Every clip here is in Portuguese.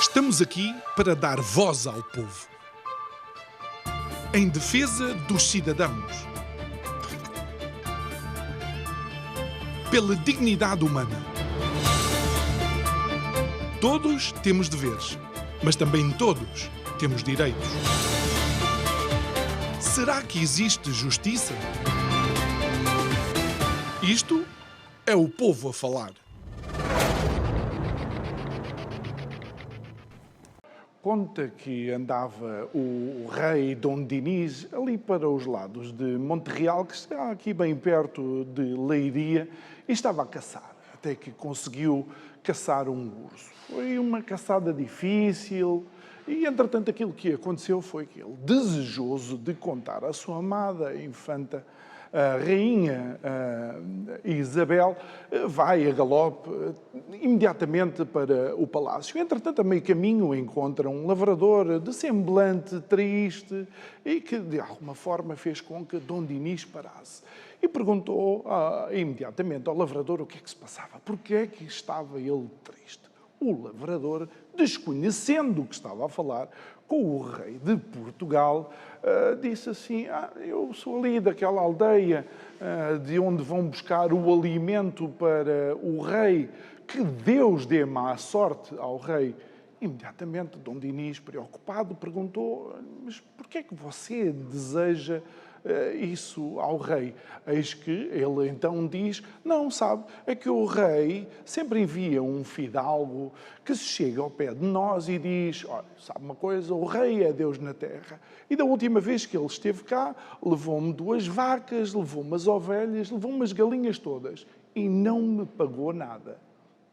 Estamos aqui para dar voz ao povo, em defesa dos cidadãos, pela dignidade humana. Todos temos deveres, mas também todos temos direitos. Será que existe justiça? Isto é o povo a falar. Conta que andava o rei Dom Dinis ali para os lados de Monterreal, que está aqui bem perto de Leiria, e estava a caçar, até que conseguiu caçar um urso. Foi uma caçada difícil e, entretanto, aquilo que aconteceu foi que ele, desejoso de contar à sua amada infanta, a rainha Isabel, vai a galope imediatamente para o palácio. Entretanto, a meio caminho encontra um lavrador de semblante triste e que, de alguma forma, fez com que Dom Dinis parasse. E perguntou imediatamente ao lavrador o que é que se passava, porque é que estava ele triste. O lavrador, desconhecendo o que estava a falar com o rei de Portugal, disse assim: eu sou ali daquela aldeia de onde vão buscar o alimento para o rei, que Deus dê má sorte ao rei. Imediatamente, Dom Dinis, preocupado, perguntou: mas porquê é que você deseja isso ao rei? Eis que ele então diz: não, sabe, é que o rei sempre envia um fidalgo que se chega ao pé de nós e diz: olha, sabe uma coisa, o rei é Deus na terra. E da última vez que ele esteve cá, levou-me 2 vacas, levou-me as ovelhas, levou-me as galinhas todas e não me pagou nada.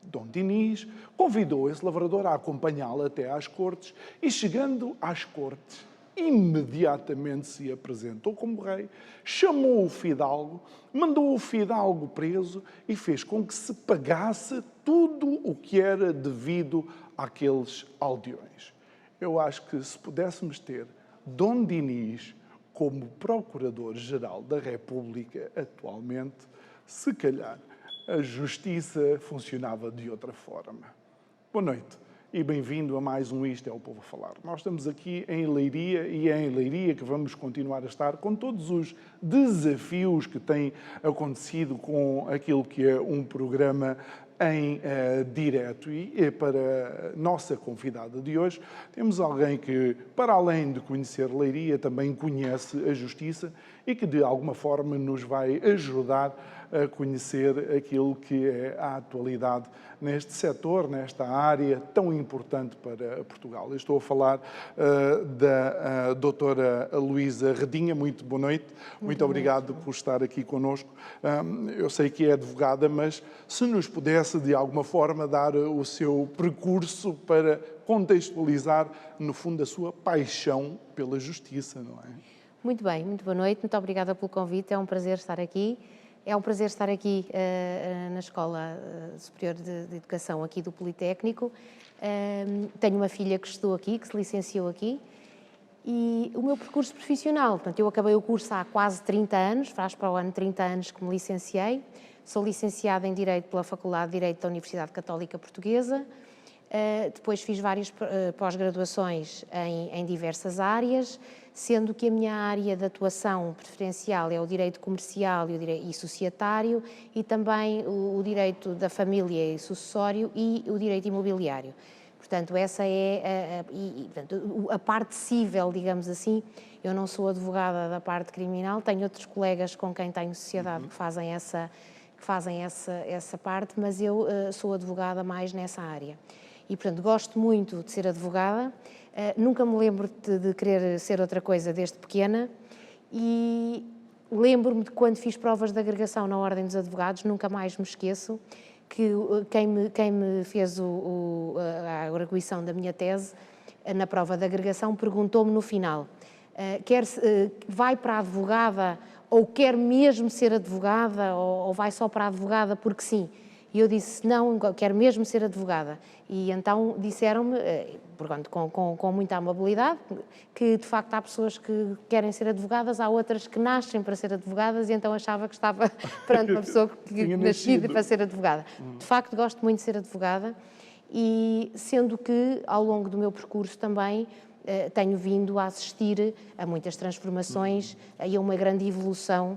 Dom Dinis convidou esse lavrador a acompanhá-lo até às cortes e, chegando às cortes, imediatamente se apresentou como rei, chamou o fidalgo, mandou o fidalgo preso e fez com que se pagasse tudo o que era devido àqueles aldeões. Eu acho que se pudéssemos ter Dom Dinis como Procurador-Geral da República atualmente, se calhar a justiça funcionava de outra forma. Boa noite e bem-vindo a mais um Isto é o Povo a Falar. Nós estamos aqui em Leiria e é em Leiria que vamos continuar a estar com todos os desafios que têm acontecido com aquilo que é um programa em direto. E para a nossa convidada de hoje, temos alguém que, para além de conhecer Leiria, também conhece a justiça e que, de alguma forma, nos vai ajudar a conhecer aquilo que é a atualidade neste setor, nesta área tão importante para Portugal. Eu estou a falar da doutora Luísa Redinha. Muito boa noite. Muito obrigado por estar aqui connosco. Eu sei que é advogada, mas se nos pudesse, de alguma forma, dar o seu percurso para contextualizar, no fundo, a sua paixão pela justiça, não é? Muito bem, muito boa noite. Muito obrigada pelo convite. É um prazer estar aqui. É um prazer estar aqui na Escola Superior de Educação aqui do Politécnico. Tenho uma filha que estudou aqui, que se licenciou aqui. E o meu percurso profissional, portanto, eu acabei o curso há quase 30 anos, faz para o ano 30 anos que me licenciei. Sou licenciada em Direito pela Faculdade de Direito da Universidade Católica Portuguesa. Depois fiz várias pós-graduações em diversas áreas, sendo que a minha área de atuação preferencial é o direito comercial e societário e também o direito da família e sucessório e o direito imobiliário. Portanto, essa é a parte cível, digamos assim. Eu não sou advogada da parte criminal, tenho outros colegas com quem tenho sociedade que fazem essa parte, mas eu sou advogada mais nessa área. E, portanto, gosto muito de ser advogada, nunca me lembro de querer ser outra coisa desde pequena e lembro-me de quando fiz provas de agregação na Ordem dos Advogados, nunca mais me esqueço, que quem me fez a arguição da minha tese, na prova de agregação, perguntou-me no final, vai para a advogada ou quer mesmo ser advogada ou vai só para a advogada porque sim? E eu disse, não, quero mesmo ser advogada. E então disseram-me, portanto, com muita amabilidade, que de facto há pessoas que querem ser advogadas, há outras que nascem para ser advogadas, e então achava que estava perante uma pessoa que nascida para ser advogada. De facto, gosto muito de ser advogada e sendo que, ao longo do meu percurso também, tenho vindo a assistir a muitas transformações e a uma grande evolução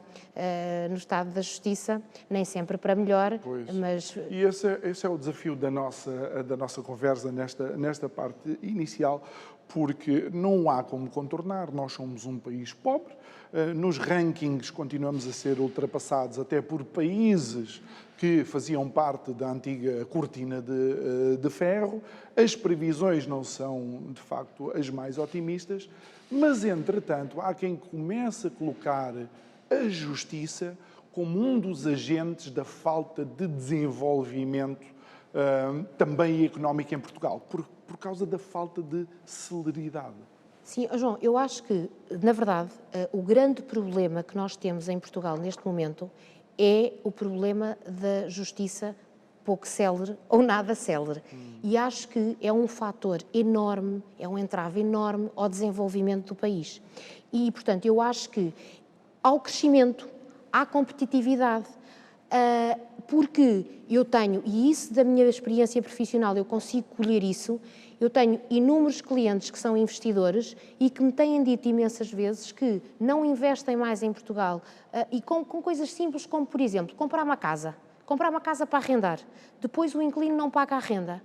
no estado da justiça, nem sempre para melhor, Pois. mas... E esse é o desafio da nossa conversa nesta parte inicial, porque não há como contornar. Nós somos um país pobre, nos rankings continuamos a ser ultrapassados até por países que faziam parte da antiga cortina de ferro. As previsões não são, de facto, as mais otimistas, mas, entretanto, há quem comece a colocar a justiça como um dos agentes da falta de desenvolvimento também económico em Portugal, por causa da falta de celeridade. Sim, João, eu acho que, na verdade, o grande problema que nós temos em Portugal neste momento é o problema da justiça pouco célere ou nada célere. E acho que é um fator enorme, é um entrave enorme ao desenvolvimento do país. E, portanto, eu acho que ao crescimento, à competitividade, porque eu tenho, e isso da minha experiência profissional, eu consigo colher isso, eu tenho inúmeros clientes que são investidores e que me têm dito imensas vezes que não investem mais em Portugal e com coisas simples como, por exemplo, comprar uma casa para arrendar, depois o inquilino não paga a renda.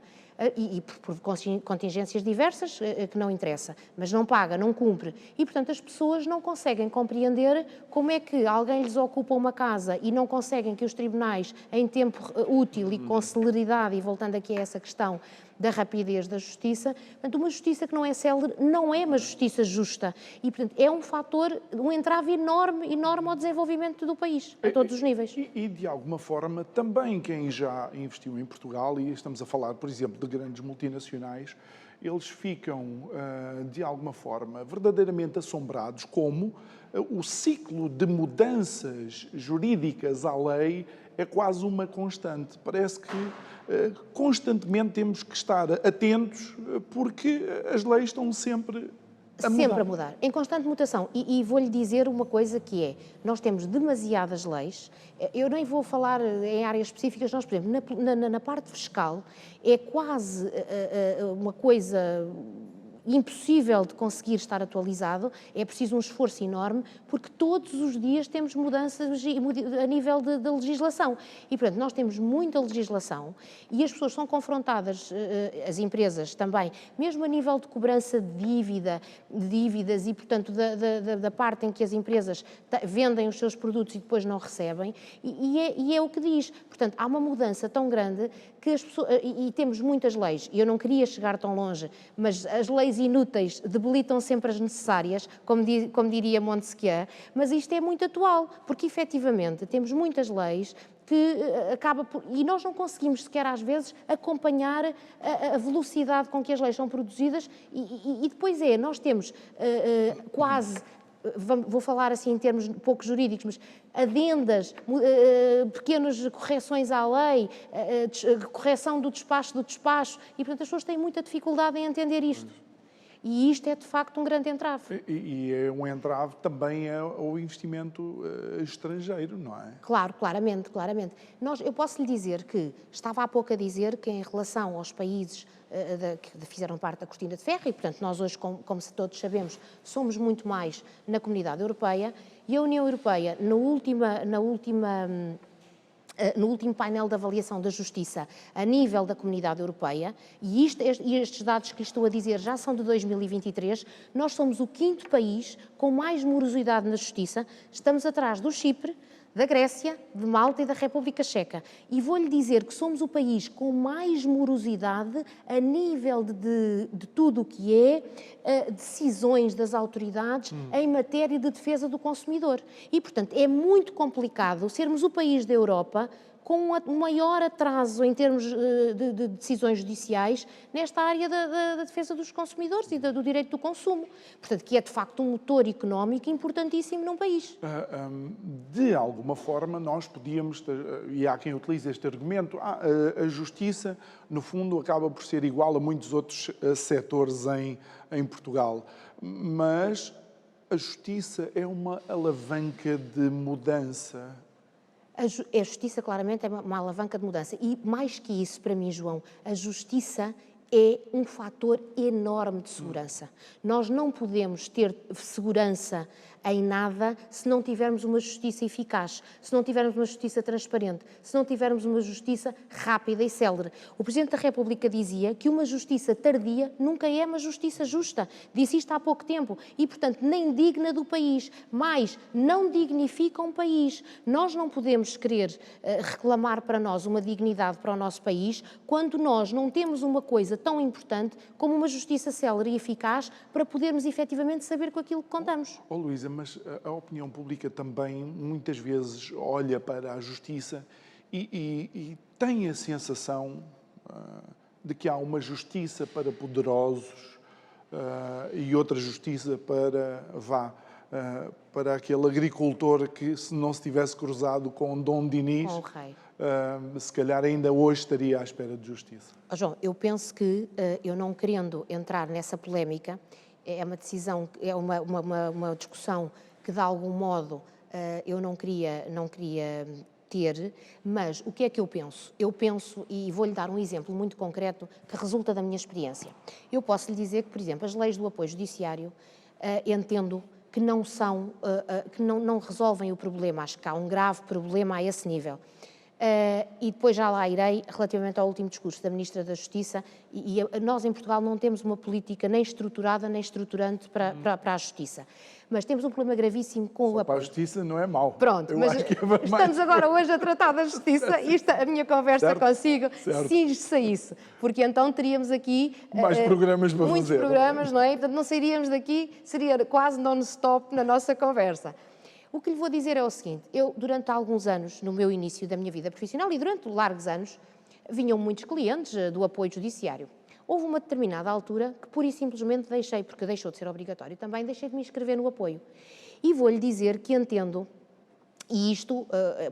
E por contingências diversas, que não interessa, mas não paga, não cumpre. E, portanto, as pessoas não conseguem compreender como é que alguém lhes ocupa uma casa e não conseguem que os tribunais, em tempo útil e com celeridade, e voltando aqui a essa questão da rapidez da justiça, portanto, uma justiça que não é célere não é uma justiça justa. E, portanto, é um fator, um entrave enorme, enorme ao desenvolvimento do país, a todos os níveis. E, de alguma forma, também quem já investiu em Portugal, e estamos a falar, por exemplo, de grandes multinacionais, eles ficam, de alguma forma, verdadeiramente assombrados como o ciclo de mudanças jurídicas à lei é quase uma constante. Parece que constantemente temos que estar atentos porque as leis estão sempre a mudar. Sempre a mudar, em constante mutação. E vou-lhe dizer uma coisa que é, nós temos demasiadas leis, eu nem vou falar em áreas específicas, nós, por exemplo, na parte fiscal, é quase uma coisa impossível de conseguir estar atualizado, é preciso um esforço enorme, porque todos os dias temos mudanças a nível de legislação. E, portanto, nós temos muita legislação e as pessoas são confrontadas, as empresas também, mesmo a nível de cobrança de dívidas e, portanto, da parte em que as empresas vendem os seus produtos e depois não recebem, e é o que diz. Portanto, há uma mudança tão grande que as pessoas, e temos muitas leis, e eu não queria chegar tão longe, mas as leis inúteis debilitam sempre as necessárias, como diria Montesquieu, mas isto é muito atual, porque efetivamente temos muitas leis que e nós não conseguimos sequer às vezes acompanhar a velocidade com que as leis são produzidas e depois nós temos quase, vou falar assim em termos pouco jurídicos, mas adendas, pequenas correções à lei, correção do despacho, e portanto as pessoas têm muita dificuldade em entender isto. E isto é, de facto, um grande entrave. E é um entrave também ao investimento estrangeiro, não é? Claro, claramente. Eu posso lhe dizer que, estava há pouco a dizer que em relação aos países que fizeram parte da cortina de ferro, e portanto nós hoje, como todos sabemos, somos muito mais na Comunidade Europeia, e a União Europeia, no último painel de avaliação da justiça a nível da Comunidade Europeia, e estes dados que lhe estou a dizer já são de 2023, nós somos o 5º país com mais morosidade na justiça, estamos atrás do Chipre, da Grécia, de Malta e da República Checa. E vou-lhe dizer que somos o país com mais morosidade a nível de tudo o que é decisões das autoridades em matéria de defesa do consumidor. E, portanto, é muito complicado sermos o país da Europa com um maior atraso em termos de decisões judiciais nesta área da defesa dos consumidores e do direito do consumo. Portanto, que é de facto um motor económico importantíssimo num país. De alguma forma, nós podíamos, e há quem utilize este argumento, a justiça, no fundo, acaba por ser igual a muitos outros setores em Portugal. Mas a justiça é uma alavanca de mudança. A justiça, claramente, é uma alavanca de mudança. E, mais que isso, para mim, João, a justiça é um fator enorme de segurança. Nós não podemos ter segurança em nada se não tivermos uma justiça eficaz, se não tivermos uma justiça transparente, se não tivermos uma justiça rápida e célere. O Presidente da República dizia que uma justiça tardia nunca é uma justiça justa. Disse isto há pouco tempo. E, portanto, nem digna do país, mas não dignifica um país. Nós não podemos querer reclamar para nós uma dignidade para o nosso país quando nós não temos uma coisa tão importante como uma justiça célere e eficaz para podermos efetivamente saber com aquilo que contamos. Luísa, mas a opinião pública também muitas vezes olha para a justiça e tem a sensação de que há uma justiça para poderosos e outra justiça para aquele agricultor que, se não se tivesse cruzado com Dom Dinis, com o rei, se calhar ainda hoje estaria à espera de justiça. João, eu penso que, eu não querendo entrar nessa polémica, é uma decisão, é uma discussão que, de algum modo, eu não queria ter, mas o que é que eu penso? Eu penso, e vou-lhe dar um exemplo muito concreto que resulta da minha experiência. Eu posso lhe dizer que, por exemplo, as leis do apoio judiciário, entendo que não são, que não resolvem o problema. Acho que há um grave problema a esse nível. E depois já lá irei relativamente ao último discurso da Ministra da Justiça, e nós em Portugal não temos uma política nem estruturada nem estruturante para a Justiça. Mas temos um problema gravíssimo com o apoio. Para a Justiça não é mau. Pronto, mas estamos agora hoje a tratar da Justiça e a minha conversa consigo cinge-se a isso, porque então teríamos aqui mais programas para muitos fazer. Programas, não é? Portanto, não sairíamos daqui, seria quase non-stop na nossa conversa. O que lhe vou dizer é o seguinte: eu, durante alguns anos, no meu início da minha vida profissional e durante largos anos, vinham muitos clientes do apoio judiciário. Houve uma determinada altura que, pura e simplesmente, deixei, porque deixou de ser obrigatório também, deixei de me inscrever no apoio. E vou-lhe dizer que entendo, e isto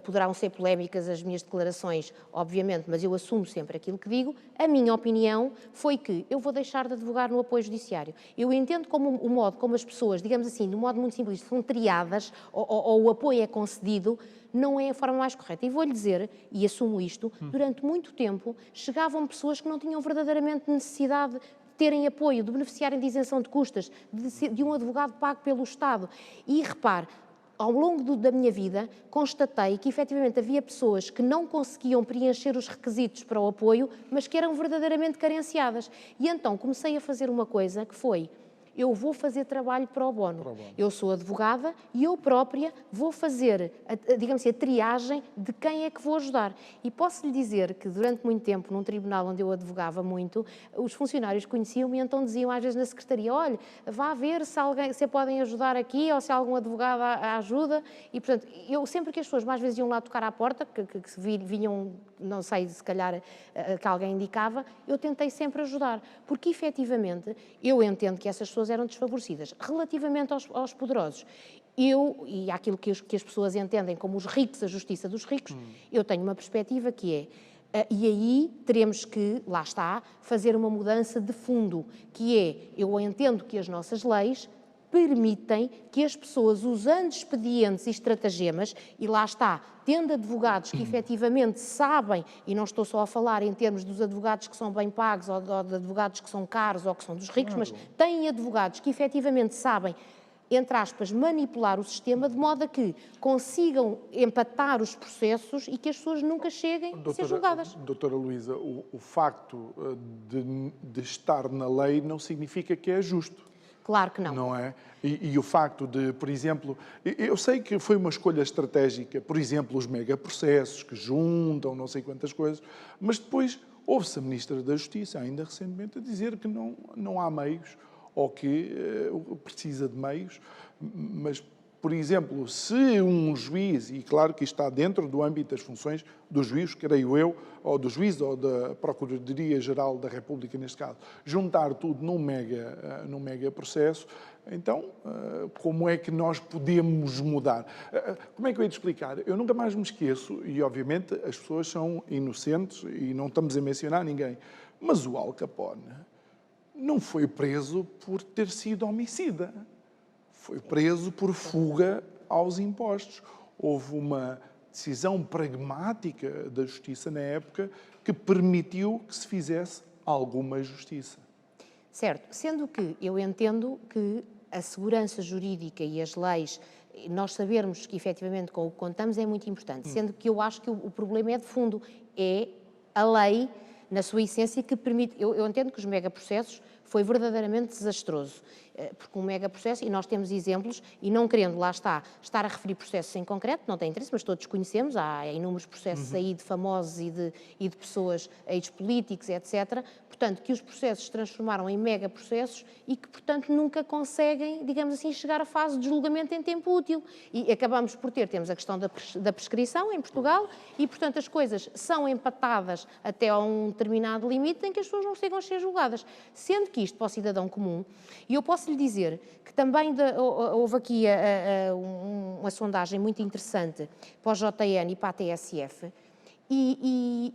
poderão ser polémicas as minhas declarações, obviamente, mas eu assumo sempre aquilo que digo. A minha opinião foi que eu vou deixar de advogar no apoio judiciário. Eu entendo como o modo como as pessoas, digamos assim, de um modo muito simples, são triadas ou o apoio é concedido, não é a forma mais correta. E vou-lhe dizer, e assumo isto, durante muito tempo chegavam pessoas que não tinham verdadeiramente necessidade de terem apoio, de beneficiarem de isenção de custas, de um advogado pago pelo Estado. E repare, ao longo da minha vida, constatei que, efetivamente, havia pessoas que não conseguiam preencher os requisitos para o apoio, mas que eram verdadeiramente carenciadas. E então comecei a fazer uma coisa que foi: eu vou fazer trabalho pro bono. Eu sou advogada e eu própria vou fazer, digamos assim, a triagem de quem é que vou ajudar. E posso lhe dizer que, durante muito tempo, num tribunal onde eu advogava muito, os funcionários conheciam-me e então diziam às vezes na secretaria: olha, vá ver se podem ajudar aqui ou se há algum advogado ajuda. E, portanto, eu sempre que as pessoas mais vezes iam lá tocar à porta, que vinham, não sei, se calhar que alguém indicava, eu tentei sempre ajudar. Porque, efetivamente, eu entendo que essas pessoas eram desfavorecidas. Relativamente aos poderosos, e àquilo que as pessoas entendem como os ricos, a justiça dos ricos, eu tenho uma perspectiva que é, e aí teremos que, lá está, fazer uma mudança de fundo, que é: eu entendo que as nossas leis permitem que as pessoas, usando expedientes e estratagemas, e lá está, tendo advogados que efetivamente sabem, e não estou só a falar em termos dos advogados que são bem pagos ou de advogados que são caros ou que são dos ricos, mas têm advogados que efetivamente sabem, entre aspas, manipular o sistema de modo a que consigam empatar os processos e que as pessoas nunca cheguem a ser julgadas. Doutora Luísa, o facto de estar na lei não significa que é justo. Claro que não. Não é? E o facto de, por exemplo, eu sei que foi uma escolha estratégica, por exemplo, os megaprocessos que juntam não sei quantas coisas, mas depois houve-se a Ministra da Justiça, ainda recentemente, a dizer que não há meios ou que precisa de meios, mas, por exemplo, se um juiz, e claro que isto está dentro do âmbito das funções do juiz, creio eu, ou do juiz ou da Procuradoria-Geral da República, neste caso, juntar tudo num mega processo, então, como é que nós podemos mudar? Como é que eu ia te explicar? Eu nunca mais me esqueço, e obviamente as pessoas são inocentes e não estamos a mencionar ninguém, mas o Al Capone não foi preso por ter sido homicida. Foi preso por fuga aos impostos. Houve uma decisão pragmática da Justiça na época que permitiu que se fizesse alguma justiça. Certo, sendo que eu entendo que a segurança jurídica e as leis, nós sabermos que efetivamente com o que contamos é muito importante, sendo que eu acho que o problema é de fundo, é a lei, na sua essência, que permite... Eu entendo que os megaprocessos foi verdadeiramente desastroso, porque um megaprocesso, e nós temos exemplos, e não querendo, lá está, estar a referir processos em concreto, não tem interesse, mas todos conhecemos, há inúmeros processos aí de famosos e de pessoas, ex-políticos, etc., portanto, que os processos se transformaram em megaprocessos e que, portanto, nunca conseguem, digamos assim, chegar à fase de julgamento em tempo útil. E acabamos por temos a questão da prescrição em Portugal e, portanto, as coisas são empatadas até a um determinado limite em que as pessoas não chegam a ser julgadas. Sendo que isto, para o cidadão comum, e eu posso lhe dizer que também houve aqui uma sondagem muito interessante para o JN e para a TSF, e,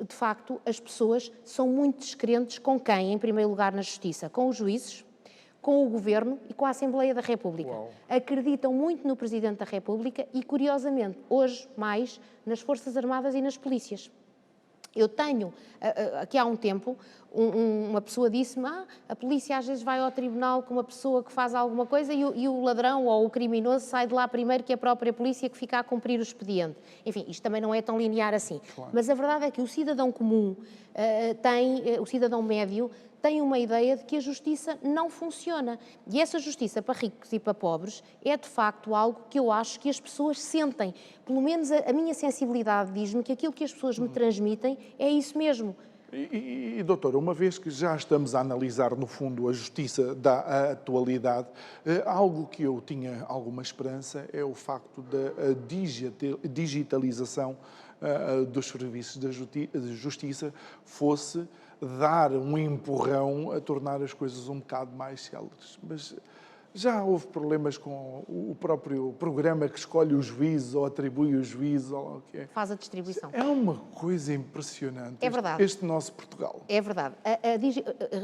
de facto, as pessoas são muito descrentes com quem, em primeiro lugar, na Justiça? Com os juízes, com o Governo e com a Assembleia da República. Uau. Acreditam muito no Presidente da República e, curiosamente, hoje, mais, nas Forças Armadas e nas polícias. Eu tenho, aqui há um tempo, uma pessoa disse-me, a polícia às vezes vai ao tribunal com uma pessoa que faz alguma coisa e o ladrão ou o criminoso sai de lá primeiro que a própria polícia que fica a cumprir o expediente. Enfim, isto também não é tão linear assim. Claro. Mas a verdade é que o cidadão comum o cidadão médio, tem uma ideia de que a justiça não funciona. E essa justiça para ricos e para pobres é, de facto, algo que eu acho que as pessoas sentem. Pelo menos a minha sensibilidade diz-me que aquilo que as pessoas me transmitem é isso mesmo. Doutora, uma vez que já estamos a analisar, no fundo, a justiça da atualidade, algo que eu tinha alguma esperança é o facto da digitalização dos serviços da justiça fosse dar um empurrão a tornar as coisas um bocado mais céleres. Mas já houve problemas com o próprio programa que escolhe o juiz ou atribui o juiz ou o que é. Faz a distribuição. É uma coisa impressionante. É verdade. Este nosso Portugal. É verdade.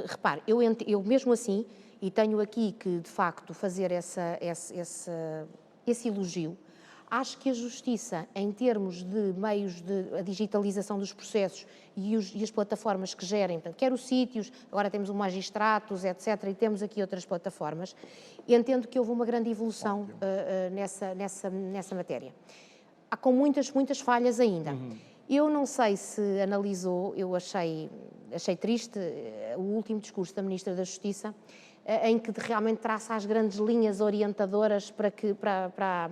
Repare, eu mesmo assim, e tenho aqui que, de facto, fazer esse elogio, acho que a justiça, em termos de meios de digitalização dos processos e as plataformas que gerem, portanto, quer os sítios, agora temos o Magistratos, etc., e temos aqui outras plataformas, entendo que houve uma grande evolução nessa matéria. Há com muitas falhas ainda. Eu não sei se analisou, eu achei triste o último discurso da Ministra da Justiça, em que realmente traça as grandes linhas orientadoras para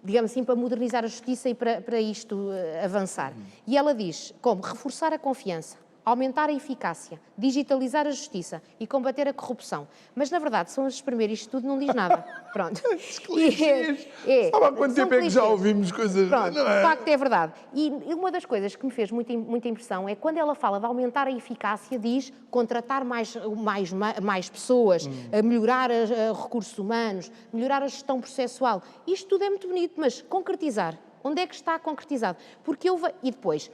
digamos assim, para modernizar a justiça e para isto avançar. E ela diz como reforçar a confiança, aumentar a eficácia, digitalizar a justiça e combater a corrupção. Mas, na verdade, são a espremer isto tudo, não diz nada. Pronto. Sabe há quanto tempo é que já ouvimos coisas... Pronto, não é? De facto é verdade. E uma das coisas que me fez muita impressão é quando ela fala de aumentar a eficácia, diz contratar mais pessoas, melhorar recursos humanos, melhorar a gestão processual. Isto tudo é muito bonito, mas concretizar. Onde é que está concretizado? Porque e depois...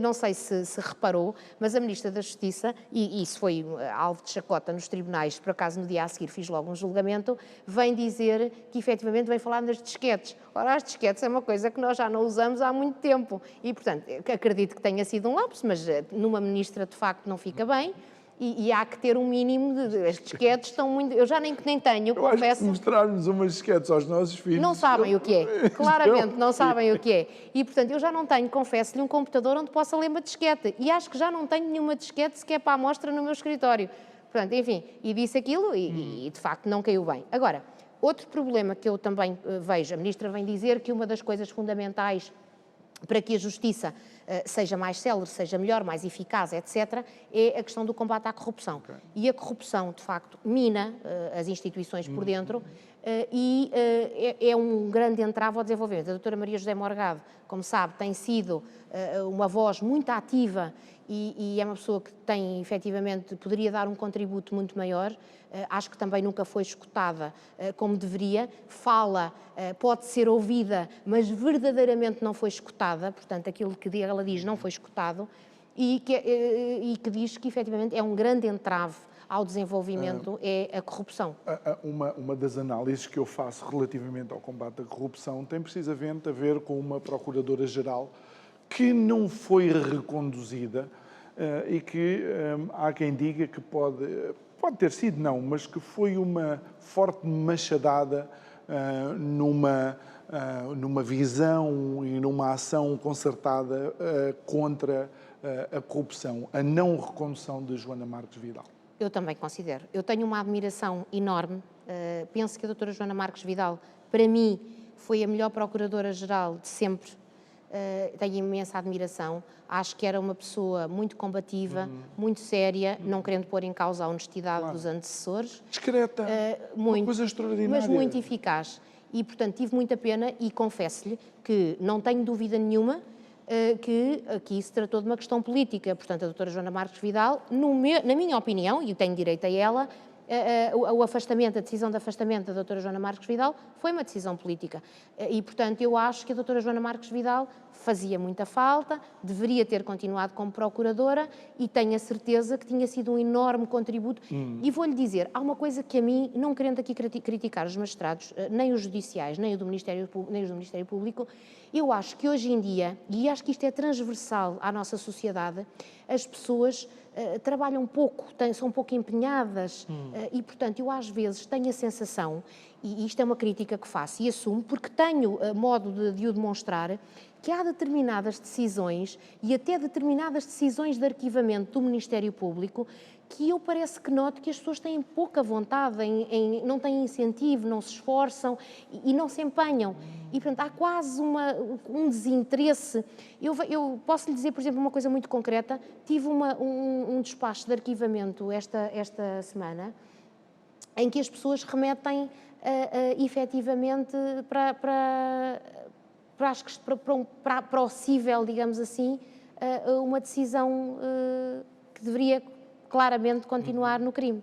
Não sei se reparou, mas a Ministra da Justiça, e isso foi alvo de chacota nos tribunais, por acaso no dia a seguir fiz logo um julgamento, vem dizer que efetivamente vem falar nas disquetes. Ora, as disquetes é uma coisa que nós já não usamos há muito tempo e, portanto, acredito que tenha sido um lapso, mas numa Ministra de facto não fica bem. E há que ter um mínimo as disquetes estão muito... Eu já nem tenho, eu confesso... Acho que mostrarmos umas disquetes aos nossos filhos... Não sabem o que é. Claramente não sabem o que é. E, portanto, eu já não tenho, confesso-lhe, um computador onde possa ler uma disquete. E acho que já não tenho nenhuma disquete sequer para a amostra no meu escritório. Portanto, enfim, e disse aquilo e de facto, não caiu bem. Agora, outro problema que eu também vejo, a Ministra vem dizer que uma das coisas fundamentais para que a justiça seja mais célere, seja melhor, mais eficaz, etc., é a questão do combate à corrupção. Okay. E a corrupção, de facto, mina as instituições por dentro e é um grande entrave ao desenvolvimento. A doutora Maria José Morgado, como sabe, tem sido uma voz muito ativa e é uma pessoa que tem, efetivamente, poderia dar um contributo muito maior. Acho que também nunca foi escutada como deveria. Fala, pode ser ouvida, mas verdadeiramente não foi escutada. Portanto, aquilo que ela diz não foi escutado e que diz que, efetivamente, é um grande entrave ao desenvolvimento é a corrupção. Uma das análises que eu faço relativamente ao combate à corrupção tem precisamente a ver com uma Procuradora-Geral que não foi reconduzida e que há quem diga que pode ter sido, não, mas que foi uma forte machadada numa visão e numa ação concertada contra a corrupção, a não recondução de Joana Marques Vidal. Eu também considero. Eu tenho uma admiração enorme. Penso que a doutora Joana Marques Vidal, para mim, foi a melhor Procuradora-Geral de sempre. Tenho imensa admiração. Acho que era uma pessoa muito combativa, muito séria, não querendo pôr em causa a honestidade dos antecessores. Discreta, uma coisa extraordinária. Mas muito eficaz. E, portanto, tive muita pena e confesso-lhe que não tenho dúvida nenhuma que aqui se tratou de uma questão política. Portanto, a doutora Joana Marques Vidal, na minha opinião, e eu tenho direito a ela, a decisão de afastamento da doutora Joana Marques Vidal foi uma decisão política. E, portanto, eu acho que a doutora Joana Marques Vidal fazia muita falta, deveria ter continuado como procuradora e tenho a certeza que tinha sido um enorme contributo. E vou-lhe dizer, há uma coisa que a mim, não querendo aqui criticar os magistrados, nem os judiciais, nem os do Ministério Público, eu acho que hoje em dia, e acho que isto é transversal à nossa sociedade, as pessoas trabalham pouco, são pouco empenhadas e, portanto, eu às vezes tenho a sensação, e isto é uma crítica que faço e assumo, porque tenho modo de o demonstrar, que há determinadas decisões e até determinadas decisões de arquivamento do Ministério Público que eu parece que noto que as pessoas têm pouca vontade, não têm incentivo, não se esforçam e não se empenham. E, portanto, há quase um desinteresse. Eu posso lhe dizer, por exemplo, uma coisa muito concreta. Tive um despacho de arquivamento esta semana em que as pessoas remetem efetivamente para o cível, digamos assim, uma decisão que deveria claramente continuar no crime.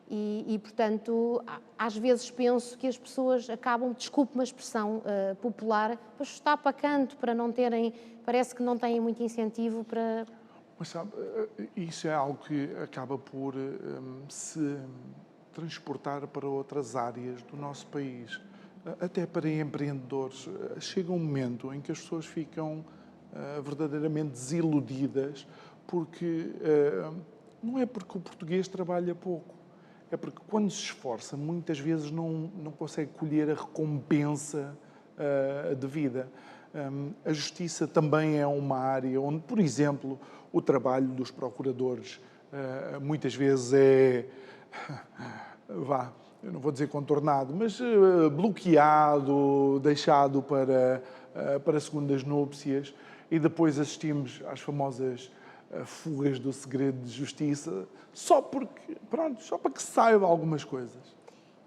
E, portanto, às vezes penso que as pessoas acabam, desculpe uma expressão popular, para chutar para canto, para não terem, parece que não têm muito incentivo para... Mas sabe, isso é algo que acaba por se transportar para outras áreas do nosso país, até para empreendedores. Chega um momento em que as pessoas ficam verdadeiramente desiludidas porque não é porque o português trabalha pouco, é porque quando se esforça muitas vezes não consegue colher a recompensa devida. A justiça também é uma área onde, por exemplo, o trabalho dos procuradores muitas vezes é, eu não vou dizer contornado, mas bloqueado, deixado para segundas núpcias, e depois assistimos às famosas fugas do segredo de justiça, só para que se saiba algumas coisas.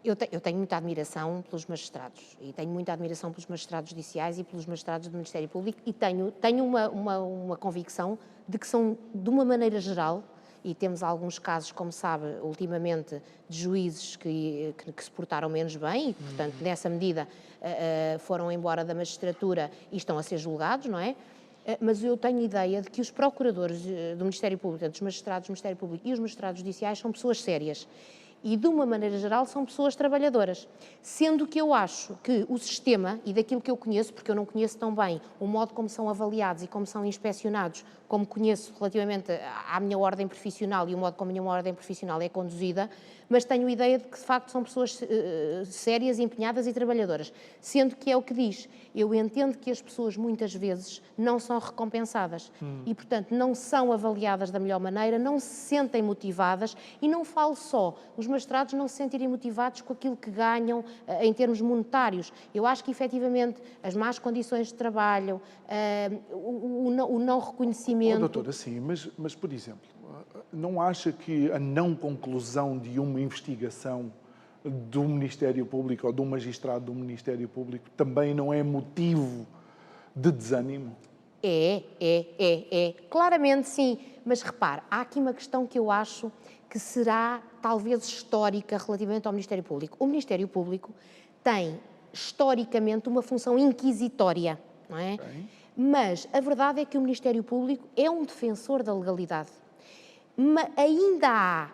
Eu tenho muita admiração pelos magistrados, e tenho muita admiração pelos magistrados judiciais e pelos magistrados do Ministério Público, e tenho uma convicção de que são, de uma maneira geral, e temos alguns casos, como sabe, ultimamente, de juízes que se portaram menos bem e, portanto, nessa medida, foram embora da magistratura e estão a ser julgados, não é? Mas eu tenho ideia de que os procuradores do Ministério Público, dos magistrados do Ministério Público e os magistrados judiciais são pessoas sérias. E, de uma maneira geral, são pessoas trabalhadoras. Sendo que eu acho que o sistema, e daquilo que eu conheço, porque eu não conheço tão bem o modo como são avaliados e como são inspecionados, como conheço relativamente à minha ordem profissional e o modo como a minha ordem profissional é conduzida, mas tenho ideia de que, de facto, são pessoas sérias, empenhadas e trabalhadoras. Sendo que é o que diz. Eu entendo que as pessoas, muitas vezes, não são recompensadas. E, portanto, não são avaliadas da melhor maneira, não se sentem motivadas, e não falo só os magistrados não se sentirem motivados com aquilo que ganham em termos monetários. Eu acho que, efetivamente, as más condições de trabalho, o não reconhecimento... Doutora, sim, mas, por exemplo, não acha que a não conclusão de uma investigação do Ministério Público ou de um magistrado do Ministério Público também não é motivo de desânimo? Claramente sim. Mas repare, há aqui uma questão que eu acho que será talvez histórica relativamente ao Ministério Público. O Ministério Público tem, historicamente, uma função inquisitória, não é? Okay. Mas a verdade é que o Ministério Público é um defensor da legalidade. Mas ainda há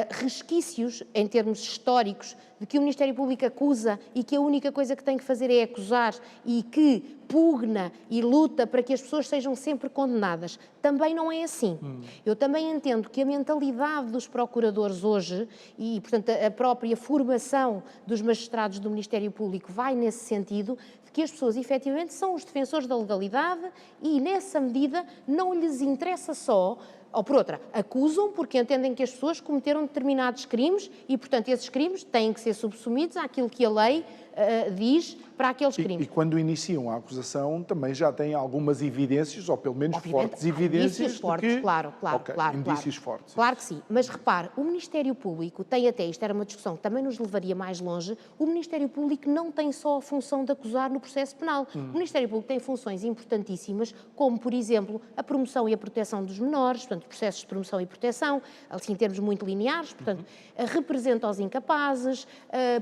resquícios, em termos históricos, de que o Ministério Público acusa e que a única coisa que tem que fazer é acusar e que pugna e luta para que as pessoas sejam sempre condenadas. Também não é assim. Eu também entendo que a mentalidade dos procuradores hoje e, portanto, a própria formação dos magistrados do Ministério Público vai nesse sentido, de que as pessoas efetivamente são os defensores da legalidade e, nessa medida, não lhes interessa só, ou por outra, acusam porque entendem que as pessoas cometeram determinados crimes e, portanto, esses crimes têm que ser subsumidos àquilo que a lei diz para aqueles crimes. E quando iniciam a acusação também já têm algumas evidências, ou pelo menos Obviamente, fortes evidências indícios fortes, de que... claro. Indícios fortes. Claro que sim, mas repare, o Ministério Público tem até, isto era uma discussão que também nos levaria mais longe, o Ministério Público não tem só a função de acusar no processo penal. O Ministério Público tem funções importantíssimas, como, por exemplo, a promoção e a proteção dos menores, portanto, processos de promoção e proteção, assim, em termos muito lineares, portanto, representa os incapazes,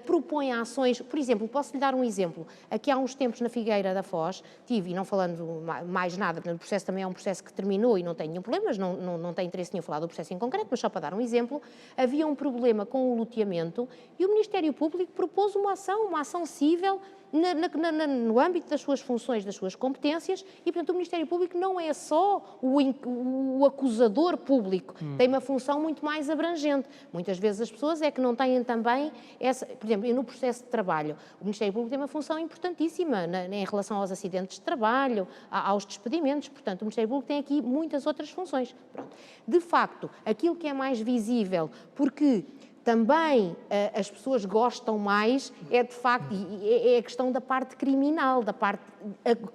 propõe ações, por exemplo, posso-lhe dar um exemplo. Aqui há uns tempos na Figueira da Foz, tive, e não falando mais nada, portanto, o processo também é um processo que terminou e não tem nenhum problema, mas não tem interesse nenhum falar do processo em concreto, mas só para dar um exemplo, havia um problema com o loteamento e o Ministério Público propôs uma ação cível no âmbito das suas funções, das suas competências e, portanto, o Ministério Público não é só o acusador público, tem uma função muito mais abrangente. Muitas vezes as pessoas é que não têm também essa... Por exemplo, no processo de trabalho, o Ministério Público tem uma função importantíssima em relação aos acidentes de trabalho, aos despedimentos, portanto, o Ministério Público tem aqui muitas outras funções. Pronto. De facto, aquilo que é mais visível, porque também as pessoas gostam mais, é de facto, é a questão da parte criminal, da parte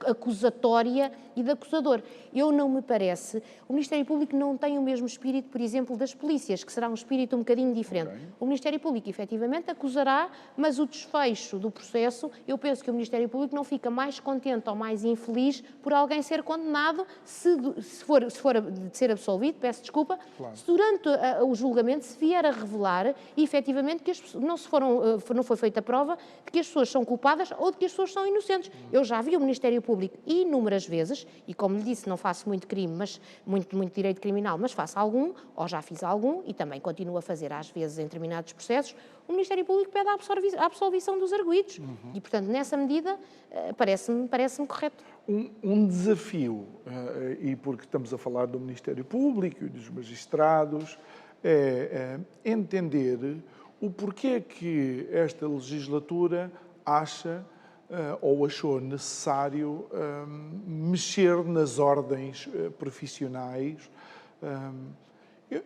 acusatória e de acusador. Eu não me parece, o Ministério Público não tem o mesmo espírito, por exemplo, das polícias, que será um espírito um bocadinho diferente. Okay. O Ministério Público, efetivamente, acusará, mas o desfecho do processo, eu penso que o Ministério Público não fica mais contente ou mais infeliz por alguém ser condenado, se for de ser absolvido, peço desculpa, claro. Se durante o julgamento se vier a revelar, efetivamente, que não foi feita a prova de que as pessoas são culpadas ou de que as pessoas são inocentes. Eu já vi o Ministério Público inúmeras vezes, e como lhe disse, não faço muito crime, mas muito direito criminal, mas faço algum, ou já fiz algum, e também continuo a fazer às vezes em determinados processos, o Ministério Público pede a absolvição dos arguidos. E, portanto, nessa medida, parece-me correto. Um desafio, e porque estamos a falar do Ministério Público e dos magistrados, é entender o porquê que esta legislatura acha ou achou necessário mexer nas ordens profissionais.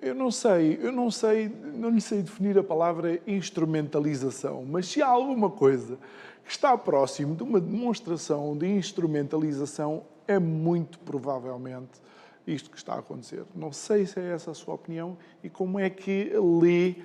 Eu não lhe sei definir a palavra instrumentalização, mas se há alguma coisa que está próximo de uma demonstração de instrumentalização, é muito provavelmente isto que está a acontecer. Não sei se é essa a sua opinião e como é que lê,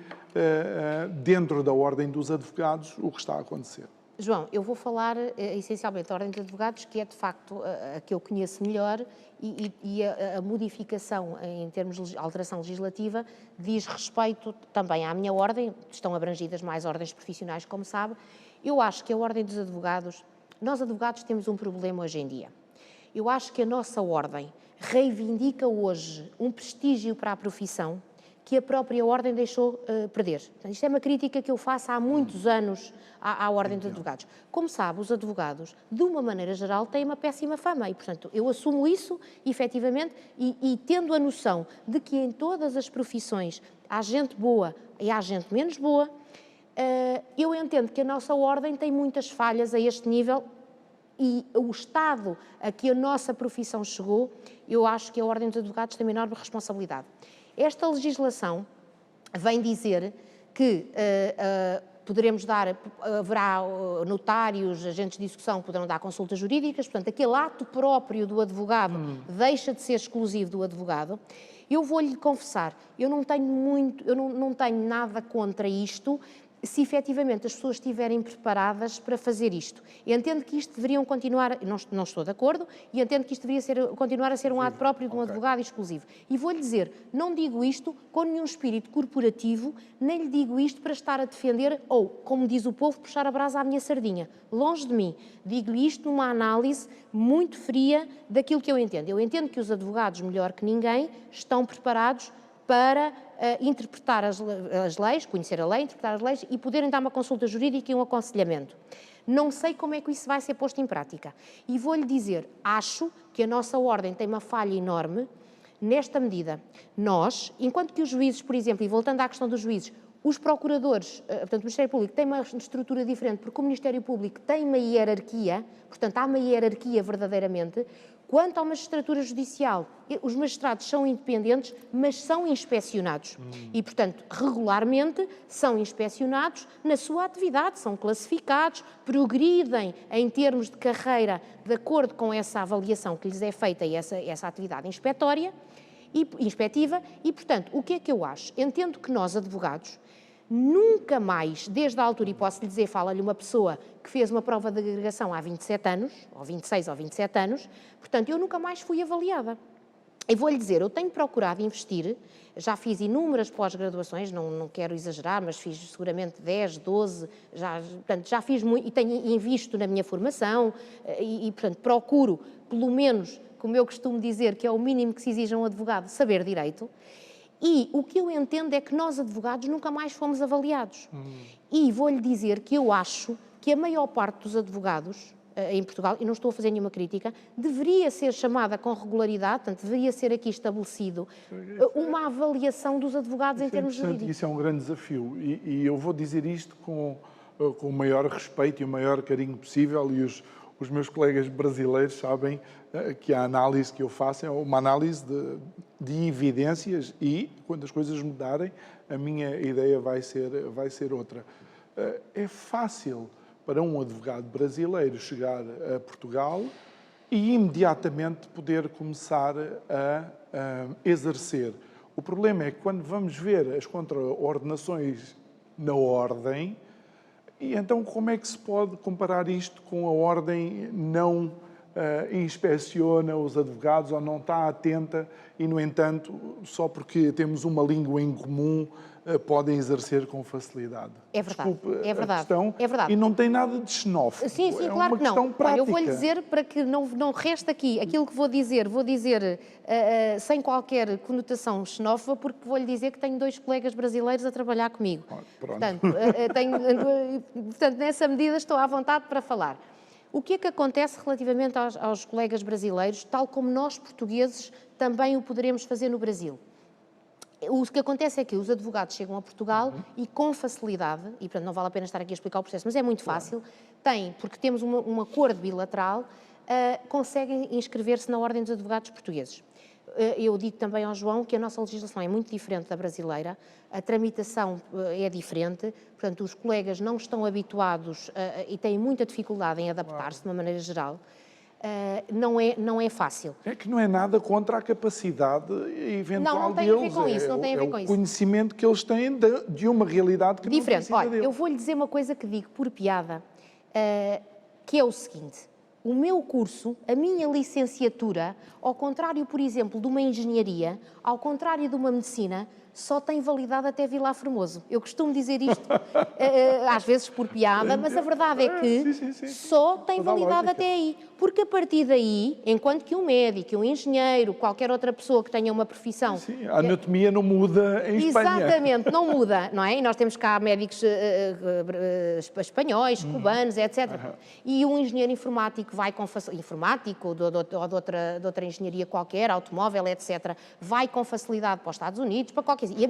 dentro da Ordem dos Advogados, o que está a acontecer. João, eu vou falar essencialmente da Ordem dos Advogados, que é de facto a que eu conheço melhor e a modificação em termos de alteração legislativa diz respeito também à minha ordem, estão abrangidas mais ordens profissionais, como sabe. Eu acho que a Ordem dos Advogados, nós advogados temos um problema hoje em dia. Eu acho que a nossa ordem reivindica hoje um prestígio para a profissão que a própria Ordem deixou perder. Portanto, isto é uma crítica que eu faço há muitos anos à Ordem dos Advogados. Como sabe, os advogados, de uma maneira geral, têm uma péssima fama e, portanto, eu assumo isso, efetivamente, e tendo a noção de que em todas as profissões há gente boa e há gente menos boa, eu entendo que a nossa Ordem tem muitas falhas a este nível e o estado a que a nossa profissão chegou, eu acho que a Ordem dos Advogados tem uma enorme responsabilidade. Esta legislação vem dizer que haverá notários, agentes de execução que poderão dar consultas jurídicas, portanto, aquele ato próprio do advogado deixa de ser exclusivo do advogado. Eu vou-lhe confessar, eu não tenho nada contra isto, se efetivamente as pessoas estiverem preparadas para fazer isto. Eu entendo que isto deveriam continuar, não estou de acordo, e entendo que isto deveria continuar a ser um ato próprio de um advogado exclusivo. E vou-lhe dizer, não digo isto com nenhum espírito corporativo, nem lhe digo isto para estar a defender, ou, como diz o povo, puxar a brasa à minha sardinha. Longe de mim. Digo-lhe isto numa análise muito fria daquilo que eu entendo. Eu entendo que os advogados, melhor que ninguém, estão preparados para interpretar as leis, conhecer a lei, interpretar as leis e poderem dar uma consulta jurídica e um aconselhamento. Não sei como é que isso vai ser posto em prática. E vou-lhe dizer, acho que a nossa ordem tem uma falha enorme nesta medida. Nós, enquanto que os juízes, por exemplo, e voltando à questão dos juízes, os procuradores, portanto, o Ministério Público tem uma estrutura diferente, porque o Ministério Público tem uma hierarquia, portanto, há uma hierarquia verdadeiramente. Quanto à magistratura judicial, os magistrados são independentes, mas são inspecionados. E, portanto, regularmente são inspecionados na sua atividade, são classificados, progridem em termos de carreira de acordo com essa avaliação que lhes é feita e essa atividade inspectiva. E, portanto, o que é que eu acho? Entendo que nós, advogados, nunca mais, desde a altura, e posso lhe dizer, fala-lhe uma pessoa que fez uma prova de agregação há 27 anos, ou 26 ou 27 anos, portanto, eu nunca mais fui avaliada. E vou-lhe dizer, eu tenho procurado investir, já fiz inúmeras pós-graduações, não quero exagerar, mas fiz seguramente 10, 12, portanto, já fiz muito, e tenho invisto na minha formação, portanto, procuro, pelo menos, como eu costumo dizer, que é o mínimo que se exige a um advogado, saber direito. E o que eu entendo é que nós, advogados, nunca mais fomos avaliados. E vou-lhe dizer que eu acho que a maior parte dos advogados em Portugal, e não estou a fazer nenhuma crítica, deveria ser chamada com regularidade, portanto, deveria ser aqui estabelecido uma avaliação dos advogados em termos jurídicos. Isso é um grande desafio e eu vou dizer isto com o maior respeito e o maior carinho possível, e os meus colegas brasileiros sabem que a análise que eu faço é uma análise de evidências e, quando as coisas mudarem, a minha ideia vai ser outra. É fácil para um advogado brasileiro chegar a Portugal e imediatamente poder começar a exercer. O problema é que quando vamos ver as contraordenações na ordem, e então como é que se pode comparar isto com a ordem não inspeciona os advogados ou não está atenta e, no entanto, só porque temos uma língua em comum, podem exercer com facilidade? É verdade, Desculpe é verdade, a questão, é verdade. E não tem nada de xenófobo. Sim, é claro uma que não. questão prática. Eu vou-lhe dizer, para que não reste aqui aquilo que vou dizer sem qualquer conotação xenófoba, porque vou-lhe dizer que tenho 2 colegas brasileiros a trabalhar comigo. Pronto. Portanto, nessa medida estou à vontade para falar. O que é que acontece relativamente aos colegas brasileiros, tal como nós, portugueses, também o poderemos fazer no Brasil? O que acontece é que os advogados chegam a Portugal e com facilidade, e portanto não vale a pena estar aqui a explicar o processo, mas é muito fácil, porque temos um acordo bilateral, conseguem inscrever-se na Ordem dos Advogados Portugueses. Eu digo também ao João que a nossa legislação é muito diferente da brasileira, a tramitação é diferente, portanto os colegas não estão habituados e têm muita dificuldade em adaptar-se de uma maneira geral. Não é fácil. É que não é nada contra a capacidade eventual não tem deles. A ver com isso, não tem a ver com o isso. conhecimento que eles têm de uma realidade que diferente. não precisa Olha, deles. eu vou-lhe dizer uma coisa que digo por piada, que é o seguinte: o meu curso, a minha licenciatura, ao contrário, por exemplo, de uma engenharia, ao contrário de uma medicina, só tem validade até Vilar Formoso. Eu costumo dizer isto, às vezes por piada, mas a verdade é que só tem validade até aí. Porque a partir daí, enquanto que um médico, um engenheiro, qualquer outra pessoa que tenha uma profissão... Sim, a anatomia não muda em Espanha. Exatamente, não muda, não é? E nós temos cá médicos espanhóis, cubanos, etc. E um engenheiro informático vai com informático ou de outra engenharia qualquer, automóvel, etc., vai com facilidade para os Estados Unidos, para qualquer... E a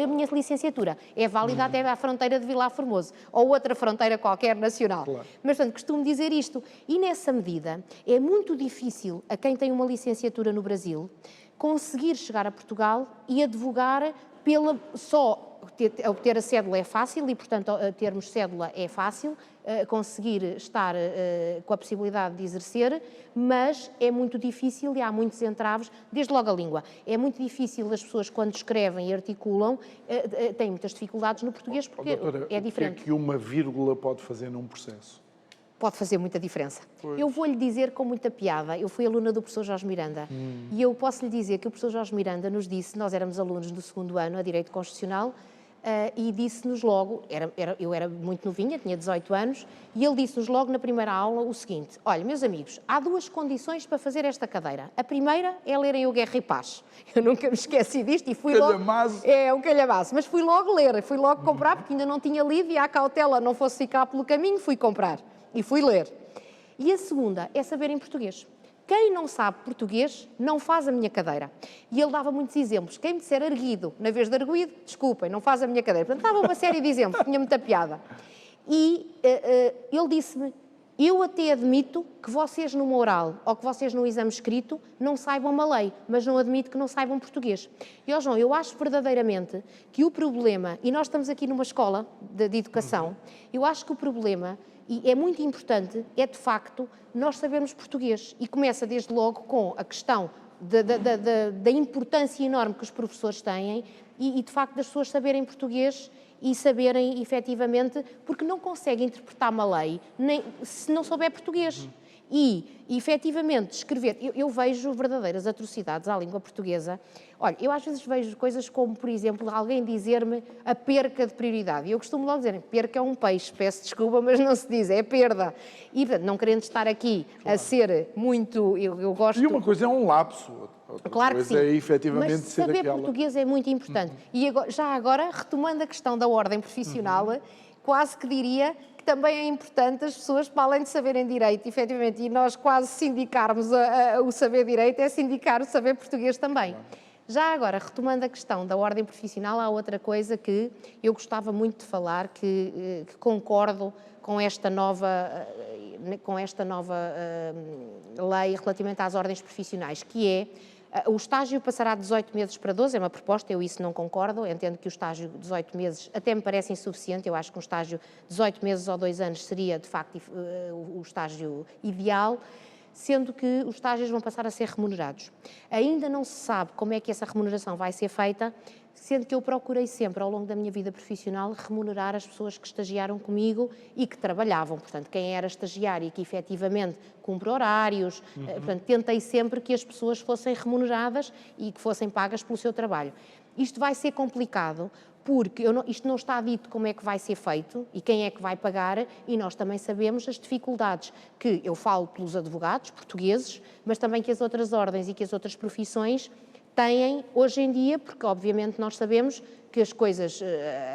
minha licenciatura é válida até à fronteira de Vilar Formoso, ou outra fronteira qualquer nacional. Claro. Mas, portanto, costumo dizer isto. E, nessa medida, é muito difícil a quem tem uma licenciatura no Brasil conseguir chegar a Portugal e advogar obter a cédula é fácil e, portanto, termos cédula é fácil, conseguir estar com a possibilidade de exercer, mas é muito difícil e há muitos entraves, desde logo a língua. É muito difícil as pessoas, quando escrevem e articulam, têm muitas dificuldades no português porque doutora, é diferente. O que é que uma vírgula pode fazer num processo? Pode fazer muita diferença. Pois. Eu vou-lhe dizer com muita piada, eu fui aluna do professor Jorge Miranda, e eu posso lhe dizer que o professor Jorge Miranda nos disse, nós éramos alunos do 2º ano a Direito Constitucional, e disse-nos logo, eu era muito novinha, tinha 18 anos, e ele disse-nos logo na primeira aula o seguinte: olha, meus amigos, há duas condições para fazer esta cadeira. A primeira é lerem o Guerra e Paz. Eu nunca me esqueci disto e fui logo... É, um calhamaço. Mas fui logo ler, fui logo comprar, porque ainda não tinha lido e à cautela não fosse ficar pelo caminho, fui comprar e fui ler. E a segunda é saber em português. Quem não sabe português não faz a minha cadeira. E ele dava muitos exemplos. Quem me disser erguido na vez de arguído, desculpem, não faz a minha cadeira. Portanto, dava uma série de exemplos, tinha muita piada. E ele disse-me: eu até admito que vocês numa oral ou que vocês num exame escrito não saibam uma lei, mas não admito que não saibam português. E, ó João, eu acho verdadeiramente que o problema, e nós estamos aqui numa escola de educação, eu acho que o problema, e é muito importante, é de facto nós sabermos português. E começa desde logo com a questão da importância enorme que os professores têm e de facto das pessoas saberem português e saberem efetivamente, porque não conseguem interpretar uma lei nem, se não souber português. E, efetivamente, escrever... Eu vejo verdadeiras atrocidades à língua portuguesa. Olha, eu às vezes vejo coisas como, por exemplo, alguém dizer-me a perca de prioridade. E eu costumo logo dizer: perca é um peixe, peço desculpa, mas não se diz, é perda. E, portanto, não querendo estar aqui a ser muito... Eu gosto... E uma coisa é um lapso, outra Claro que coisa sim, é efetivamente mas ser saber aquela... português é muito importante. E agora, já agora, retomando a questão da ordem profissional, quase que diria que também é importante as pessoas, para além de saberem direito, efetivamente, e nós quase sindicarmos o saber direito, é sindicar o saber português também. Claro. Já agora, retomando a questão da ordem profissional, há outra coisa que eu gostava muito de falar, que concordo com esta nova lei relativamente às ordens profissionais, que é: o estágio passará de 18 meses para 12, é uma proposta, eu isso não concordo, entendo que o estágio de 18 meses até me parece insuficiente, eu acho que um estágio de 18 meses ou 2 anos seria, de facto, o estágio ideal, sendo que os estágios vão passar a ser remunerados. Ainda não se sabe como é que essa remuneração vai ser feita, sendo que eu procurei sempre, ao longo da minha vida profissional, remunerar as pessoas que estagiaram comigo e que trabalhavam. Portanto, quem era estagiário e que efetivamente cumpre horários, portanto, tentei sempre que as pessoas fossem remuneradas e que fossem pagas pelo seu trabalho. Isto vai ser complicado, porque isto não está dito como é que vai ser feito e quem é que vai pagar, e nós também sabemos as dificuldades que eu falo pelos advogados portugueses, mas também que as outras ordens e que as outras profissões têm hoje em dia, porque obviamente nós sabemos que as coisas,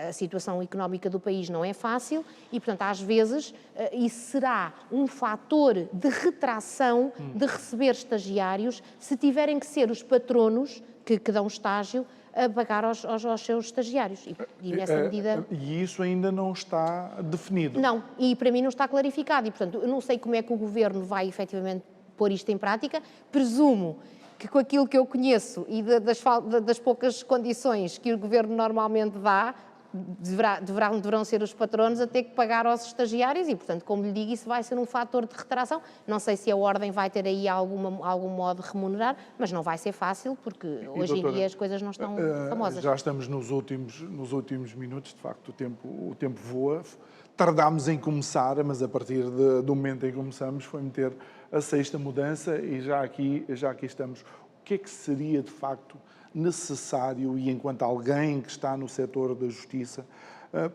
a situação económica do país não é fácil e, portanto, às vezes isso será um fator de retração de receber estagiários se tiverem que ser os patronos que dão estágio a pagar aos seus estagiários. E nessa medida... E isso ainda não está definido? Não, e para mim não está clarificado e, portanto, eu não sei como é que o Governo vai efetivamente pôr isto em prática. Presumo que com aquilo que eu conheço e das poucas condições que o Governo normalmente dá, deverão ser os patronos a ter que pagar aos estagiários e, portanto, como lhe digo, isso vai ser um fator de retração. Não sei se a Ordem vai ter aí algum modo de remunerar, mas não vai ser fácil, porque hoje em dia as coisas não estão famosas. Já estamos nos últimos minutos, de facto o tempo voa. Tardámos em começar, mas a partir do momento em que começamos foi meter a sexta mudança e já aqui estamos. O que é que seria, de facto, necessário, e enquanto alguém que está no setor da justiça,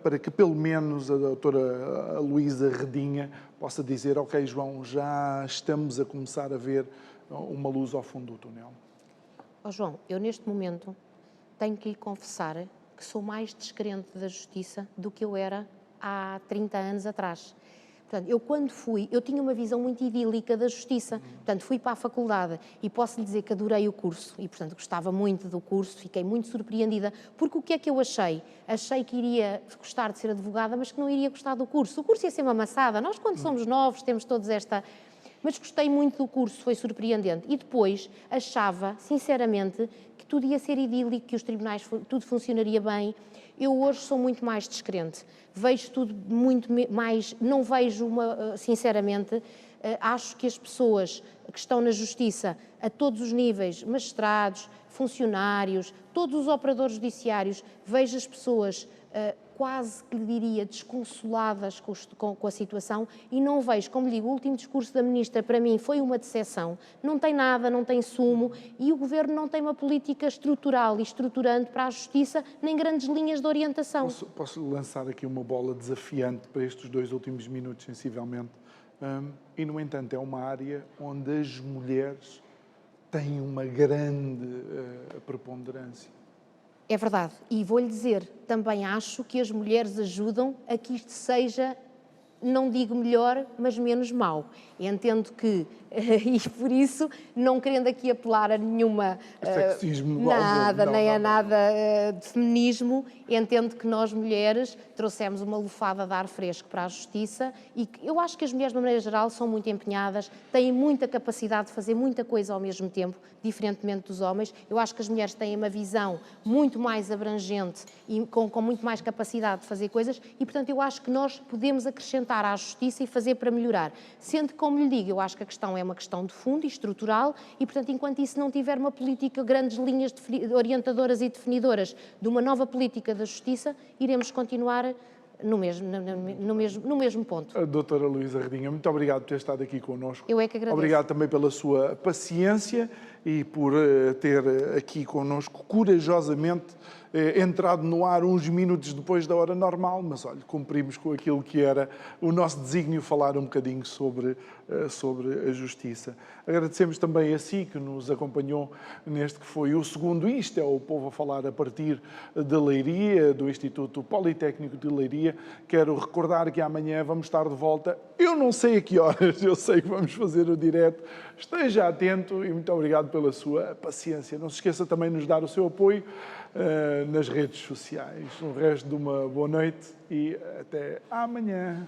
para que pelo menos a doutora Luísa Redinha possa dizer: ok, João, já estamos a começar a ver uma luz ao fundo do túnel? Oh, João, eu neste momento tenho que lhe confessar que sou mais descrente da justiça do que eu era há 30 anos atrás. Portanto, eu tinha uma visão muito idílica da justiça. Portanto, fui para a faculdade e posso lhe dizer que adorei o curso e, portanto, gostava muito do curso, fiquei muito surpreendida, porque o que é que eu achei? Achei que iria gostar de ser advogada, mas que não iria gostar do curso. O curso ia ser uma maçada. Nós, quando somos novos, temos todos esta... Mas gostei muito do curso, foi surpreendente. E depois achava, sinceramente, que tudo ia ser idílico, que os tribunais, tudo funcionaria bem. Eu hoje sou muito mais descrente. Vejo tudo muito mais... Não vejo sinceramente, acho que as pessoas que estão na justiça, a todos os níveis, magistrados, funcionários, todos os operadores judiciários, vejo as pessoas quase que lhe diria desconsoladas com a situação, e não vejo, como lhe digo, o último discurso da Ministra para mim foi uma decepção, não tem nada, não tem sumo, e o Governo não tem uma política estrutural e estruturante para a Justiça, nem grandes linhas de orientação. Posso lançar aqui uma bola desafiante para estes 2 últimos minutos, sensivelmente? E, no entanto, é uma área onde as mulheres têm uma grande preponderância. É verdade, e vou-lhe dizer, também acho que as mulheres ajudam a que isto seja, não digo melhor, mas menos mau. Entendo que, e por isso, não querendo aqui apelar a nenhuma... Sexismo, nada, não, nem a não. nada de feminismo, entendo que nós mulheres trouxemos uma lufada de ar fresco para a Justiça e que eu acho que as mulheres, de uma maneira geral, são muito empenhadas, têm muita capacidade de fazer muita coisa ao mesmo tempo, diferentemente dos homens. Eu acho que as mulheres têm uma visão muito mais abrangente e com muito mais capacidade de fazer coisas e, portanto, eu acho que nós podemos acrescentar à Justiça e fazer para melhorar. Sendo que, como lhe digo, eu acho que a questão é uma questão de fundo e estrutural e, portanto, enquanto isso não tiver uma política, grandes linhas orientadoras e definidoras de uma nova política da Justiça, iremos continuar no mesmo ponto. A doutora Luísa Redinha, muito obrigado por ter estado aqui connosco. Eu é que agradeço. Obrigado também pela sua paciência e por ter aqui connosco corajosamente entrado no ar uns minutos depois da hora normal, mas olha, cumprimos com aquilo que era o nosso desígnio, falar um bocadinho sobre a Justiça. Agradecemos também a si que nos acompanhou neste que foi o segundo Isto é o Povo a Falar a partir de Leiria, do Instituto Politécnico de Leiria. Quero recordar que amanhã vamos estar de volta. Eu não sei a que horas, eu sei que vamos fazer o direto. Esteja atento e muito obrigado pela sua paciência. Não se esqueça também de nos dar o seu apoio nas redes sociais. O resto de uma boa noite e até amanhã.